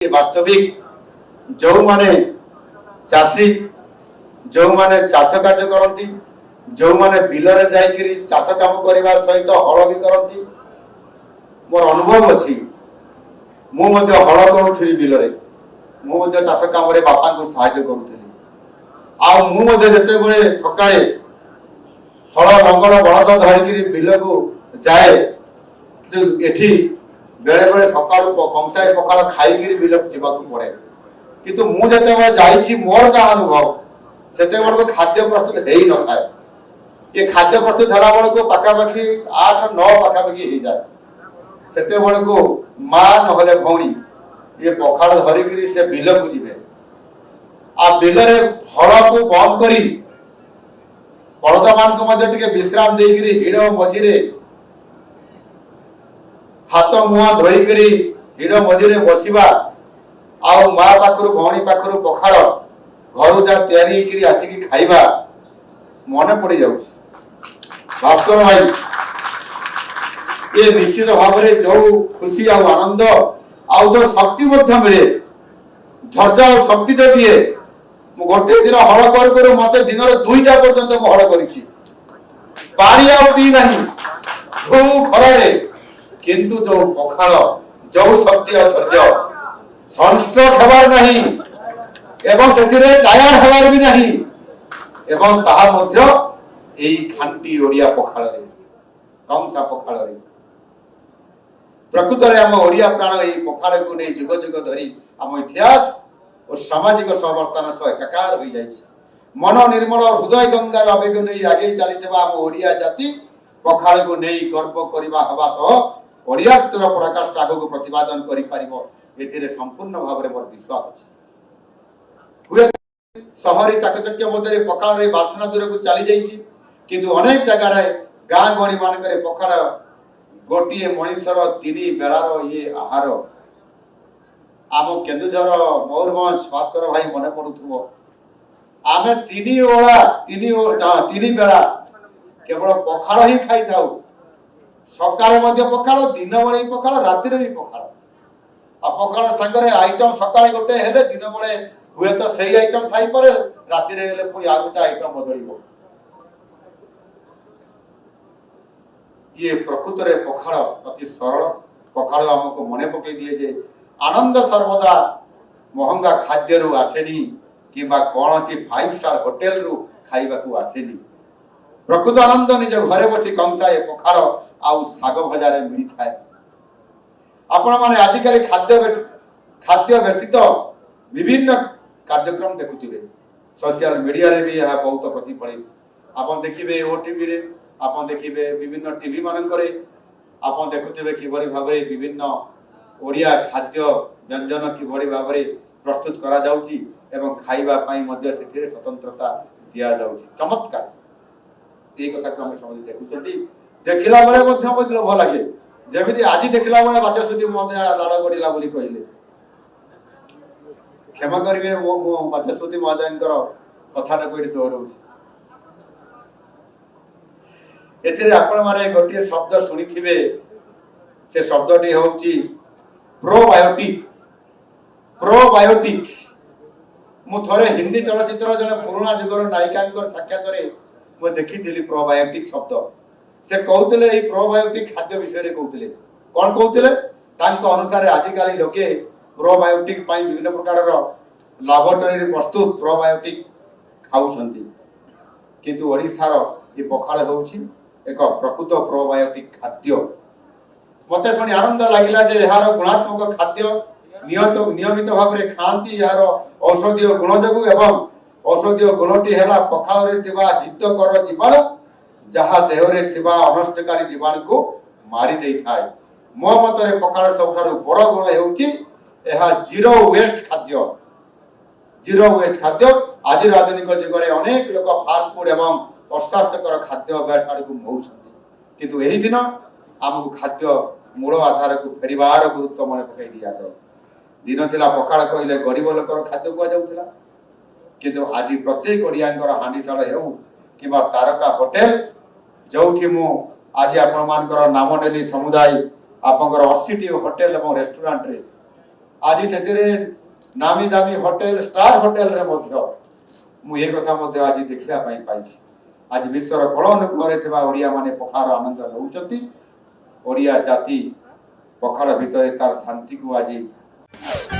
वास्तविक जो माने चाषी जो माने चाष कार्य करती जो माने बिलरे जाइकरी चाष काम करने सहित हल भी करती मोर अनुभव अच्छी मु हल करूथी बिलरे मु चाष काम बापा को साहाय्य करूथी आते सका हल लंगर बलद धरिकी बिल को जाए एठी बेले बेले सका कंसाए पखाल खाई बिल को पड़े किंतु मुझे जाइए मोर जहाँ अनुभव से खाद्य प्रस्तुत हो न था ये खाद्य प्रस्तुत है बेल को पखापाखि 8-9 पखापाखि हो जाए से बेल को माँ ना भौणी ये पखाल धरिकी से बिल को जी आ बिल हल को बंद करी बलद मान को विश्राम देकर हिड़ मझीरे हाथ मुह धोईक हिड़ मझीरे बसवा आउ माँ पाखर भौणी पाखर पखाल घर जा तैयारी आसिक खाइबा मन पड़ जा भास्कर भाई ये निश्चित भाव में जो खुशी आनंद आउ तो शक्ति मिले धैर्य और शक्ति जो दिए गोटे दिन हल कर मत दिन 2टा पर्यंत हल कर पानी आ पी ना धू खरारे किंतु जो पखाल जो शक्ति और धैर्य सनस्ट्रोक हेबार नहीं एवं से टायर्ड हेबार भी नहीं एवं ताहा मध्य एई खांटी ओडिया पखाल रे कंसा पखाल रे प्रकृत रे हम ओडिया प्राण एई पखाल को नै जुग जुग धरी हम इतिहास और सामाजिक अवस्थान सह एकाकार हो जाय मन निर्मल हृदय गंगार आवेग नै आगे चलीतबा हम ओडिया जाति पखाल को नै गर्व करबा हवा सह ओडियातर प्रकाश आगो को प्रतिपादन करि पारिबो एथिरे संपूर्ण भाव में मोर विश्वास अछि शहरी चाकचक्य मध्य पखाल रे बासना दूर को चली जाइछि किंतु अनेक जगह रे गाँ गहणी मान करे पखाल गोटे मनीषर 3 बेलार ये आहार आम केन्दुझर मयूरभंज भास्कर भाई मन पड़ुथबो आमे 3 बेला केवल पखाल ही खाई थाउ सकाळे मध्य पखाल दिन बेले पखाल राति भी पखाल आ पखाल संगे आइटम सकाळे गोटे हेले दिन बेले हुए तो सही आइटम थाई परे राति रे हेले पुनी आ गोटे आइटम बदलिबो ये प्रकृत रे पखाल अति सरल पखाल हमको मने पकई दिए जे आनंद सर्वदा महंगा खाद्य रु आसेनी किबा कौन सी 5 स्टार होटल रु खाइबा को आसेनी प्रकृत आनंद निज घरे बसी कंसाए पखाल आउ साग भजा रे मिली थाए आपण माने आजिकली खाद्य व्यतीत विभिन्न कार्यक्रम देखुथिबे सोशल मीडिया रे भी यह बहुत प्रतिफलित आपण देखिबे ओटीवी रे आपण देखिबे विभिन्न टीवी मानन करे आपण देखुथिबे कि बड़ी भाबरे विभिन्न ओडिया खाद्य व्यंजन कि बड़ी भाबरे प्रस्तुत करा जाउची एवं खाइबा पाई मध्य सेथिरे स्वतंत्रता दिया जाउची चमत्कार ए कथा को हम समझ देखुचंती देखिला बेले मध्य मध्य भल लागे जेमिति आज देखिला बेले बाचस्पति महोदय लाड़ गड़िला बोली कहले क्षमा करिवे मो बाचस्पति महोदयंकर कथाटा को एठी दोहराउछि एथिरे आपण माने गोटे शब्द सुनिथिबे से शब्दटी होउछि प्रोबायोटिक मु थोरे हिंदी चलचित्र जने पुराना जुगर नायिकांकर साक्षात रे मु देखिथिली प्रोबायोटिक शब्द से कहउतले ए प्रोबायोटिक खाद्य विषय रे कहउतले कोन कहउतले तांको अनुसार आजिकाली लोके प्रोबायोटिक पाई विभिन्न प्रकार रो लैबोरेटरी रे प्रस्तुत प्रोबायोटिक खाउछंती किंतु ओडिसा रो ए पखाल होउछि एक प्रकृत प्रोबायोटिक खाद्य मते सुनी आनंद लागिला जे यार गुणात्मक खाद्य नियमित भाव में खाती यार औषधीय गुण जगु एवं औषधीय गुणटी हैला पखाल रे तिबा हितकर जीवाणु जहा देह रे तिबा अनष्टकारी जीवाणु को मारी देई थाए मो मत रे पखाल सबठारु बड़ गुण हेउची एहा जीरो वेस्ट खाद्य आज आधुनिक जुग रे अनेक लोक फास्ट फूड एवं अस्वास्थ्यकर खाद्य अभ्यास आड़ को मोउछंती किंतु एही दिन आमको खाद्य मूल आधार को फेरिबार गुरुत्व मन पकई दिया जाए दिन थिला पखाल कहले गरीब लोकर खाद्य को जाउथिला किंतु आज प्रत्येक ओडियांकर हांडीशाल हेउ किबा तारका होटल जोठी मु आज आपण मानकर नाम नेली समुदाय आपनकर 80 टी होटल एवं रेस्टोरेंट रे आज से नामी दामी होटेल स्टार होटेल रे मध्य मु ए कथा मध्य आज देखिया पाई आज विश्वर कोण अनुकूल ओडिया माने पखार आनंद नौचंती ओडिया जाति पखाड़ भितर तार शांति को आज